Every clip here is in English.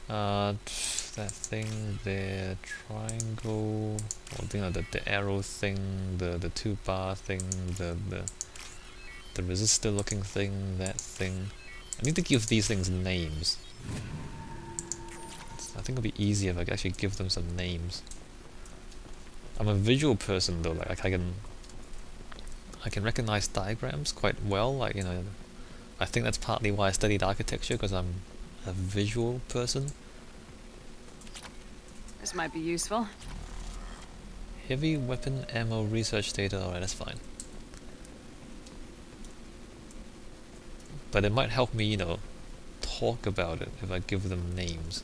That thing there, triangle, or the arrow thing, the two bar thing, the resistor looking thing, that thing. I need to give these things names. I think it'll be easier if I actually give them some names. I'm a visual person though, like I can recognize diagrams quite well, like, you know, I think that's partly why I studied architecture, because I'm a visual person. This might be useful. Heavy weapon ammo research data, alright, that's fine. But it might help me, you know, talk about it if I give them names.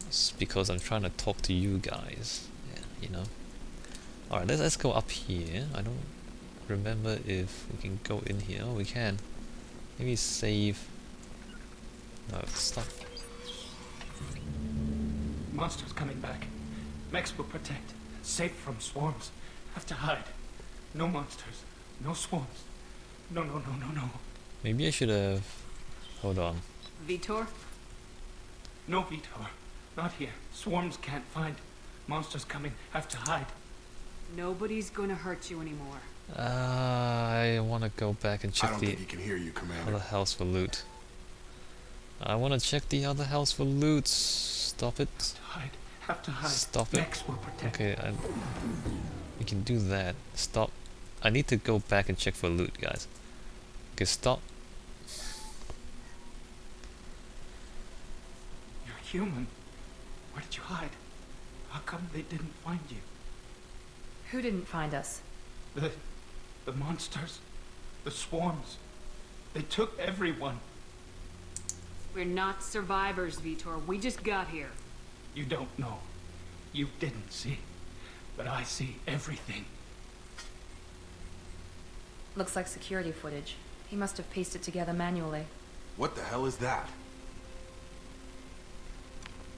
It's because I'm trying to talk to you guys, yeah, you know. Alright, let's go up here. I don't remember if we can go in here. Oh, we can. Maybe save. No, stop. Monsters coming back. Mechs will protect. Safe from swarms. Have to hide. No monsters. No swarms. No, no, no, no, no. Maybe I should have... Hold on. Vitor? No, Vitor. Not here. Swarms can't find. Monsters coming. Have to hide. Nobody's gonna hurt you anymore. I want to go back and I check don't the think he can hear you, Commander. other house for loot. I want to check the other house for loot. Stop it. Have to hide. Have to hide. Stop it. Mechs will protect. Okay, we can do that. Stop. I need to go back and check for loot, guys. Okay, stop. You're human. Where did you hide? How come they didn't find you? Who didn't find us? The monsters. The swarms. They took everyone. We're not survivors, Vitor. We just got here. You don't know. You didn't see. But I see everything. Looks like security footage. He must have pieced it together manually. What the hell is that?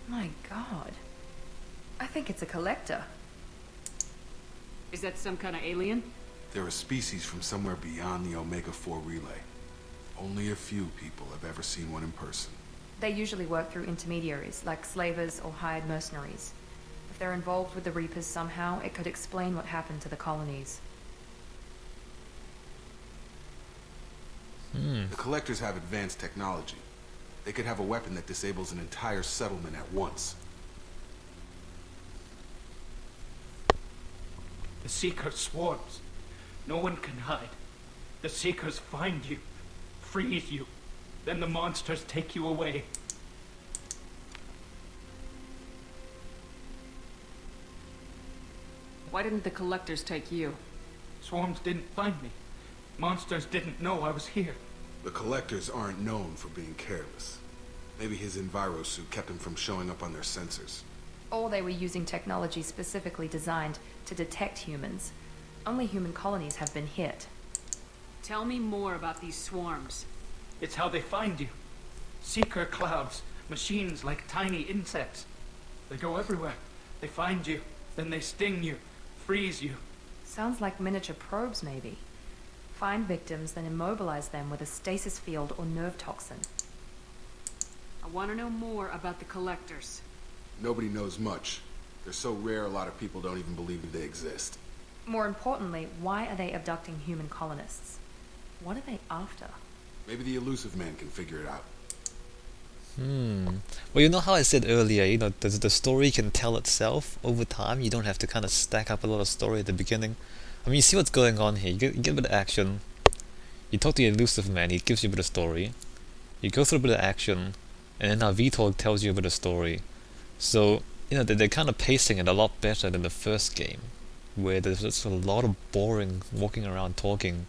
My god. I think it's a collector. Is that some kind of alien? They're a species from somewhere beyond the Omega-4 relay. Only a few people have ever seen one in person. They usually work through intermediaries, like slavers or hired mercenaries. If they're involved with the Reapers somehow, it could explain what happened to the colonies. The collectors have advanced technology. They could have a weapon that disables an entire settlement at once. The Seeker swarms. No one can hide. The Seekers find you, freeze you, then the monsters take you away. Why didn't the collectors take you? Swarms didn't find me. Monsters didn't know I was here. The collectors aren't known for being careless. Maybe his enviro suit kept him from showing up on their sensors. Or they were using technology specifically designed to detect humans. Only human colonies have been hit. Tell me more about these swarms. It's how they find you. Seeker clouds, machines like tiny insects. They go everywhere. They find you, then they sting you, freeze you. Sounds like miniature probes, maybe. Find victims, then immobilize them with a stasis field or nerve toxin. I want to know more about the collectors. Nobody knows much. They're so rare, a lot of people don't even believe they exist. More importantly, why are they abducting human colonists? What are they after? Maybe the elusive man can figure it out. Well, you know how I said earlier, you know, the story can tell itself over time. You don't have to kind of stack up a lot of story at the beginning. I mean, you see what's going on here. You get a bit of action. You talk to the elusive man, he gives you a bit of story. You go through a bit of action, and then now Vitor tells you a bit of story. So, you know, they're kind of pacing it a lot better than the first game, where there's just a lot of boring walking around talking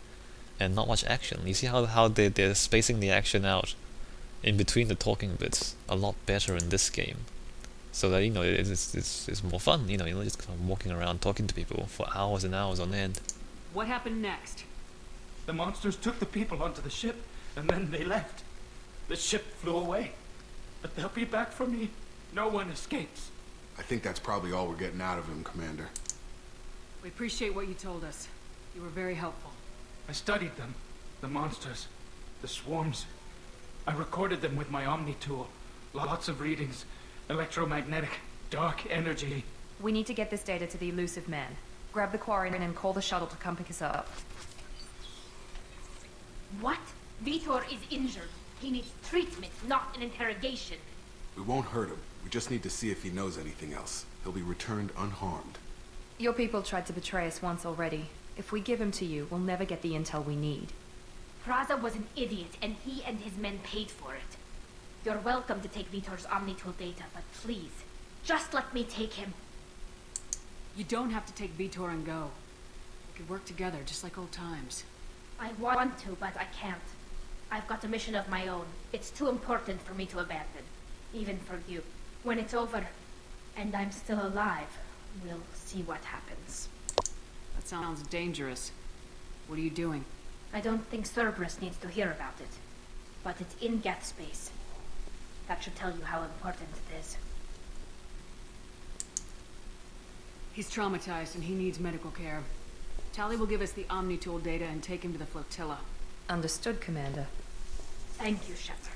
and not much action. You see how they're spacing the action out in between the talking bits a lot better in this game, so that, you know, it's more fun. You know, just kind of walking around talking to people for hours and hours on end. What happened next? The monsters took the people onto the ship, and then they left. The ship flew away. But they'll be back for me. No one escapes. I think that's probably all we're getting out of him, Commander. We appreciate what you told us. You were very helpful. I studied them. The monsters. The swarms. I recorded them with my Omni tool. Lots of readings. Electromagnetic, dark energy. We need to get this data to the elusive man. Grab the Quarian and call the shuttle to come pick us up. What? Vitor is injured. He needs treatment, not an interrogation. We won't hurt him. We just need to see if he knows anything else. He'll be returned unharmed. Your people tried to betray us once already. If we give him to you, we'll never get the intel we need. Praza was an idiot, and he and his men paid for it. You're welcome to take Vitor's Omnitool data, but please, just let me take him. You don't have to take Vitor and go. We could work together, just like old times. I want to, but I can't. I've got a mission of my own. It's too important for me to abandon. Even for you. When it's over, and I'm still alive, we'll see what happens. That sounds dangerous. What are you doing? I don't think Cerberus needs to hear about it. But it's in Geth space. That should tell you how important it is. He's traumatized and he needs medical care. Tali will give us the Omnitool data and take him to the flotilla. Understood, Commander. Thank you, Shepard.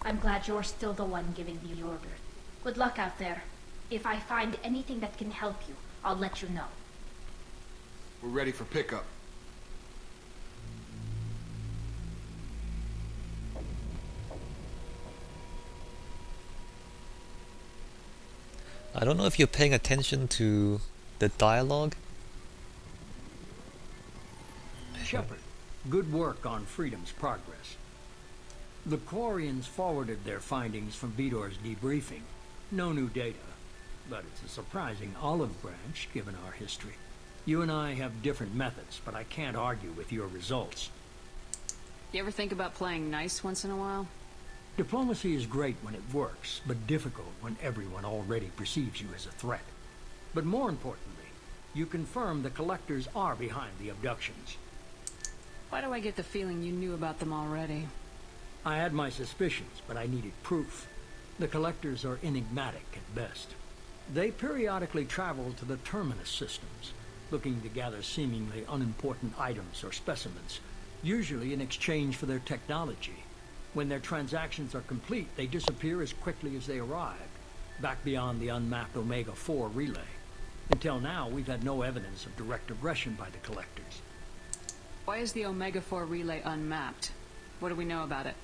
I'm glad you're still the one giving the order. Good luck out there. If I find anything that can help you, I'll let you know. We're ready for pickup. I don't know if you're paying attention to the dialogue. Shepard, good work on Freedom's progress. The Quarians forwarded their findings from Vitor's debriefing. No new data, but it's a surprising olive branch given our history. You and I have different methods, but I can't argue with your results. You ever think about playing nice once in a while? Diplomacy is great when it works, but difficult when everyone already perceives you as a threat. But more importantly, you confirm the Collectors are behind the abductions. Why do I get the feeling you knew about them already? I had my suspicions, but I needed proof. The Collectors are enigmatic at best. They periodically travel to the Terminus systems, looking to gather seemingly unimportant items or specimens, usually in exchange for their technology. When their transactions are complete, they disappear as quickly as they arrived, back beyond the unmapped Omega-4 relay. Until now, we've had no evidence of direct aggression by the Collectors. Why is the Omega-4 relay unmapped? What do we know about it?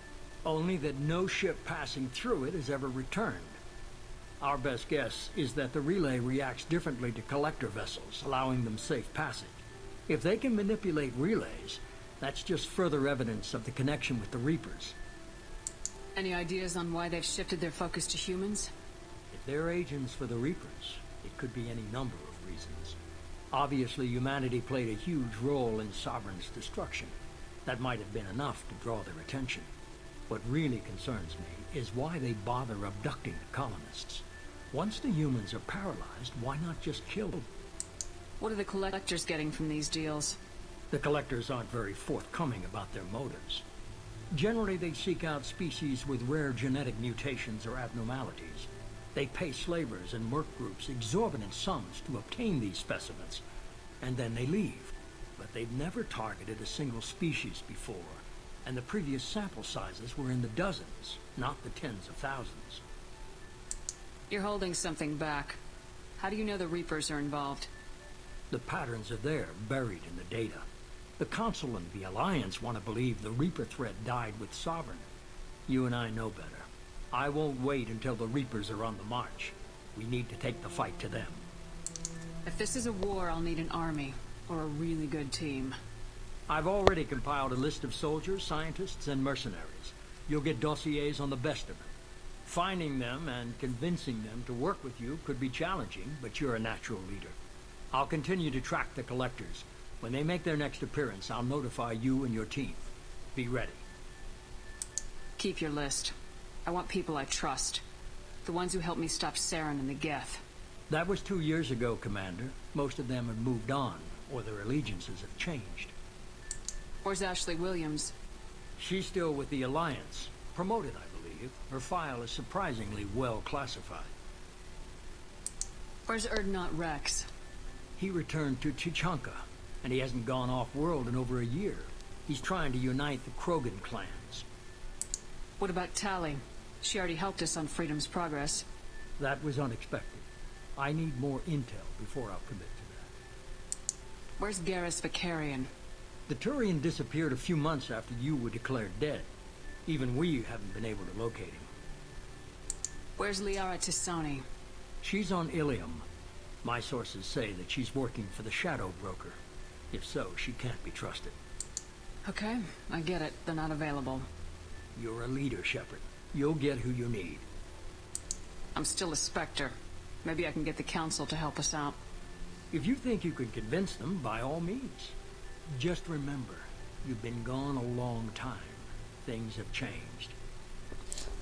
Only that no ship passing through it has ever returned. Our best guess is that the relay reacts differently to Collector vessels, allowing them safe passage. If they can manipulate relays, that's just further evidence of the connection with the Reapers. Any ideas on why they've shifted their focus to humans? If they're agents for the Reapers, it could be any number of reasons. Obviously, humanity played a huge role in Sovereign's destruction. That might have been enough to draw their attention. What really concerns me is why they bother abducting the colonists. Once the humans are paralyzed, why not just kill them? What are the Collectors getting from these deals? The Collectors aren't very forthcoming about their motives. Generally, they seek out species with rare genetic mutations or abnormalities. They pay slavers and work groups exorbitant sums to obtain these specimens, and then they leave. But they've never targeted a single species before, and the previous sample sizes were in the dozens, not the tens of thousands. You're holding something back. How do you know the Reapers are involved? The patterns are there, buried in the data. The Council and the Alliance want to believe the Reaper threat died with Sovereign. You and I know better. I won't wait until the Reapers are on the march. We need to take the fight to them. If this is a war, I'll need an army, or a really good team. I've already compiled a list of soldiers, scientists, and mercenaries. You'll get dossiers on the best of them. Finding them and convincing them to work with you could be challenging, but you're a natural leader. I'll continue to track the Collectors. When they make their next appearance, I'll notify you and your team. Be ready. Keep your list. I want people I trust. The ones who helped me stop Saren and the Geth. That was 2 years ago, Commander. Most of them have moved on, or their allegiances have changed. Where's Ashley Williams? She's still with the Alliance. Promoted, I believe. Her file is surprisingly well classified. Where's Erdnot Rex? He returned to Chichanka, and he hasn't gone off-world in over a year. He's trying to unite the Krogan clans. What about Tali? She already helped us on Freedom's Progress. That was unexpected. I need more intel before I'll commit to that. Where's Garrus Vicarian? The Turian disappeared a few months after you were declared dead. Even we haven't been able to locate him. Where's Liara Tisoni? She's on Ilium. My sources say that she's working for the Shadow Broker. If so, she can't be trusted. Okay, I get it. They're not available. You're a leader, Shepard. You'll get who you need. I'm still a Spectre. Maybe I can get the Council to help us out. If you think you can convince them, by all means. Just remember, you've been gone a long time. Things have changed.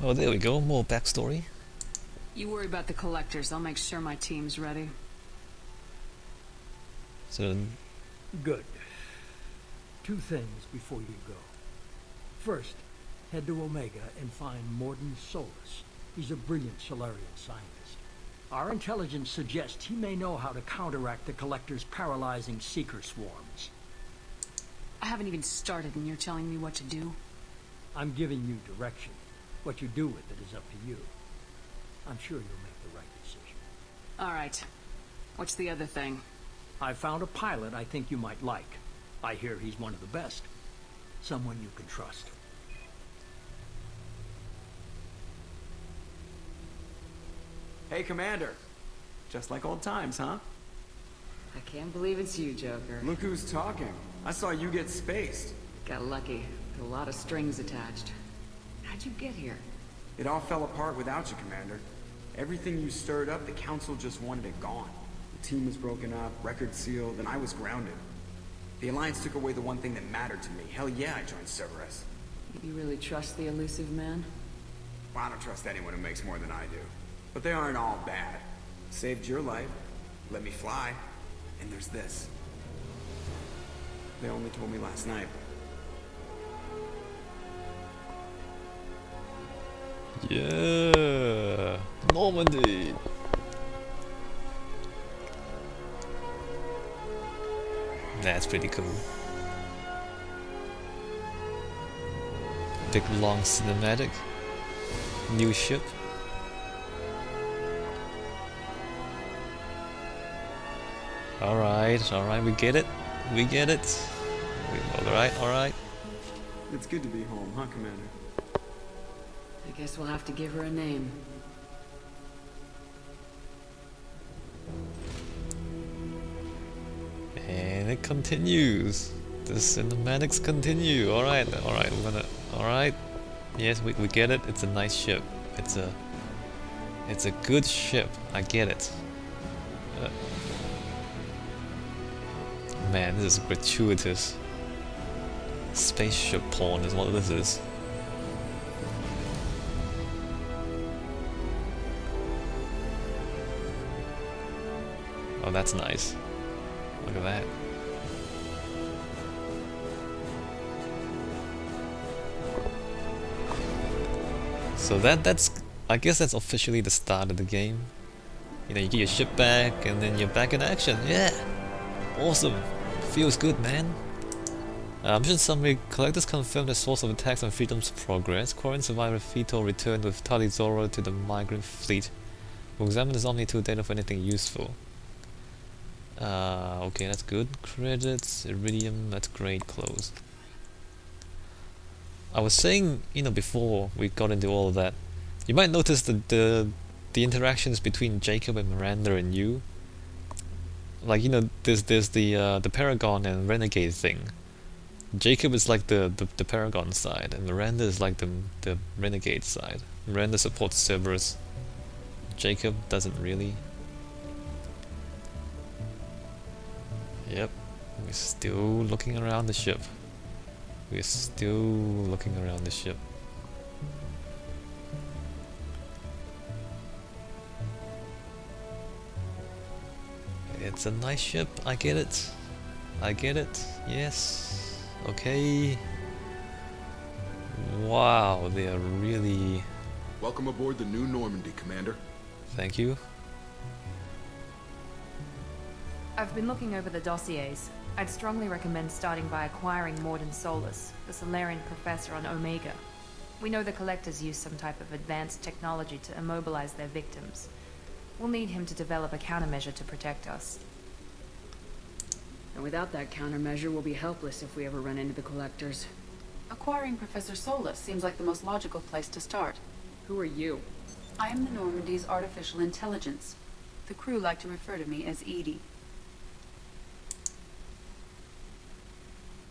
Oh, there we go. More backstory. You worry about the Collectors. I'll make sure my team's ready. So, Good. Two things before you go. First, head to Omega and find Mordin Solus. He's a brilliant Solarian scientist. Our intelligence suggests he may know how to counteract the Collector's paralyzing Seeker swarms. I haven't even started and you're telling me what to do? I'm giving you direction. What you do with it is up to you. I'm sure you'll make the right decision. Alright. What's the other thing? I found a pilot I think you might like. I hear he's one of the best. Someone you can trust. Hey, Commander. Just like old times, huh? I can't believe it's you, Joker. Look who's talking. I saw you get spaced. Got lucky. With a lot of strings attached. How'd you get here? It all fell apart without you, Commander. Everything you stirred up, the Council just wanted it gone. The team was broken up, record sealed, and I was grounded. The Alliance took away the one thing that mattered to me. Hell yeah, I joined Cerberus. You really trust the elusive man? Well, I don't trust anyone who makes more than I do. But they aren't all bad. Saved your life, let me fly, and there's this. They only told me last night. yeah, Normandy. That's pretty cool. Big long cinematic. New ship. Alright, we get it. We get it. Alright. It's good to be home, huh, Commander? I guess we'll have to give her a name. And it continues. The cinematics continue. Alright, we're gonna... Alright. Yes, we get it. It's a nice ship. It's a good ship. I get it. Man, this is gratuitous. Spaceship porn is what this is. Oh, that's nice. Look at that. So that's I guess that's officially the start of the game. You know, you get your ship back and then you're back in action. Yeah! Awesome! Feels good, man. Mission summary: Collectors confirmed the source of attacks on Freedom's Progress. Quarren survivor Fito returned with Tali Zoro to the migrant fleet. We'll examine this Omni 2 data for anything useful. Okay, that's good. Credits, Iridium, that's great. Closed. I was saying, you know, before we got into all of that, you might notice that the interactions between Jacob and Miranda and you, like, you know, there's the Paragon and Renegade thing. Jacob is like the Paragon side, and Miranda is like the Renegade side. Miranda supports Cerberus. Jacob doesn't really. Yep, we're still looking around the ship. We're still looking around the ship. It's a nice ship, I get it. I get it, yes. Okay. Wow, they are really... Welcome aboard the new Normandy, Commander. Thank you. I've been looking over the dossiers. I'd strongly recommend starting by acquiring Mordin Solus, the Solarian professor on Omega. We know the Collectors use some type of advanced technology to immobilize their victims. We'll need him to develop a countermeasure to protect us. And without that countermeasure, we'll be helpless if we ever run into the Collectors. Acquiring Professor Solus seems like the most logical place to start. Who are you? I am the Normandy's artificial intelligence. The crew like to refer to me as Edie.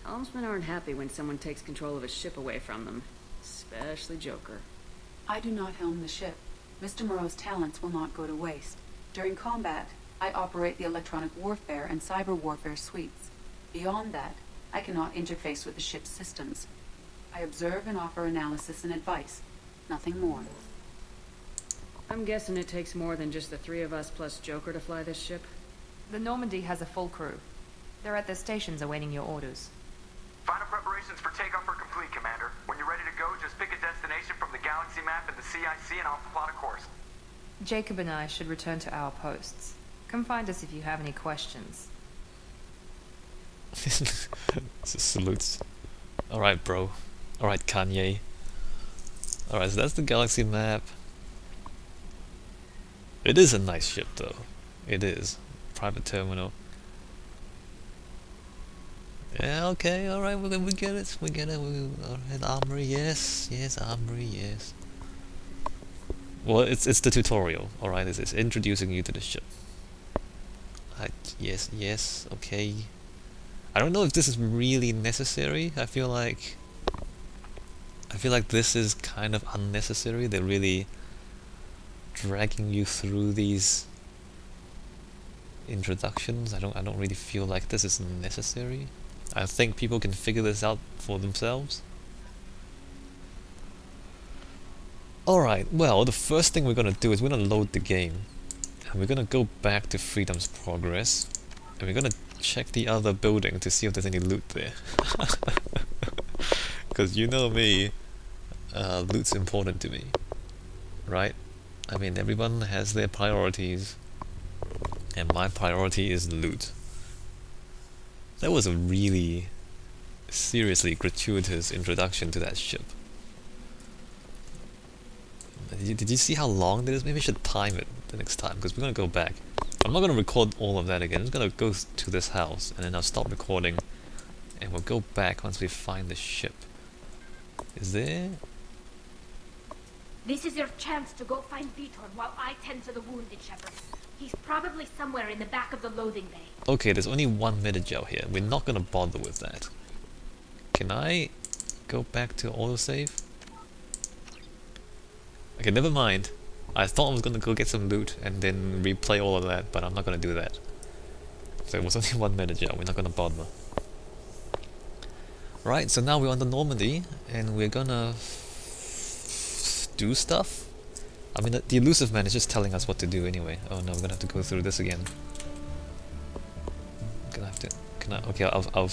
Helmsmen aren't happy when someone takes control of a ship away from them. Especially Joker. I do not helm the ship. Mr. Moreau's talents will not go to waste. During combat, I operate the electronic warfare and cyber warfare suites. Beyond that, I cannot interface with the ship's systems. I observe and offer analysis and advice. Nothing more. I'm guessing it takes more than just the three of us plus Joker to fly this ship? The Normandy has a full crew. They're at their stations awaiting your orders. Final preparations for takeoff are complete, Commander. When you're ready to go, just pick a destination from the galaxy map and the CIC and I'll plot a course. Jacob and I should return to our posts. Come find us if you have any questions. Salutes. Alright, bro. Alright, Kanye. Alright, so that's the galaxy map. It is a nice ship, though. It is. Private terminal. Yeah, okay, alright, we get it. We get it. Alright, armory, yes. Yes, armory, yes. Well, it's the tutorial, alright? It's introducing you to the ship. Yes, yes, okay. I don't know if this is really necessary. I feel like this is kind of unnecessary. They're really dragging you through these introductions. I don't really feel like this is necessary. I think people can figure this out for themselves. Alright, well, the first thing we're gonna do is we're gonna load the game. And we're gonna go back to Freedom's Progress. And we're gonna check the other building to see if there's any loot there. Because you know me, loot's important to me. Right? I mean, everyone has their priorities. And my priority is loot. That was a really seriously gratuitous introduction to that ship. Did you see how long that is? Maybe I should time it the next time, because we're going to go back. I'm not going to record all of that again. I'm just going to go to this house, and then I'll stop recording, and we'll go back once we find the ship. Is there? This is your chance to go find Vitor while I tend to the wounded shepherd. He's probably somewhere in the back of the loading bay. Okay, there's only 1 minute gel here. We're not gonna bother with that. Can I go back to autosave? Okay, never mind. I thought I was gonna go get some loot and then replay all of that, but I'm not gonna do that. So it was only 1 minute gel. We're not gonna bother. Right, so now we're on the Normandy, and we're gonna do stuff. I mean, the elusive man is just telling us what to do anyway. Oh no, we're gonna have to go through this again. I'm gonna have to. Can I? Okay, I'll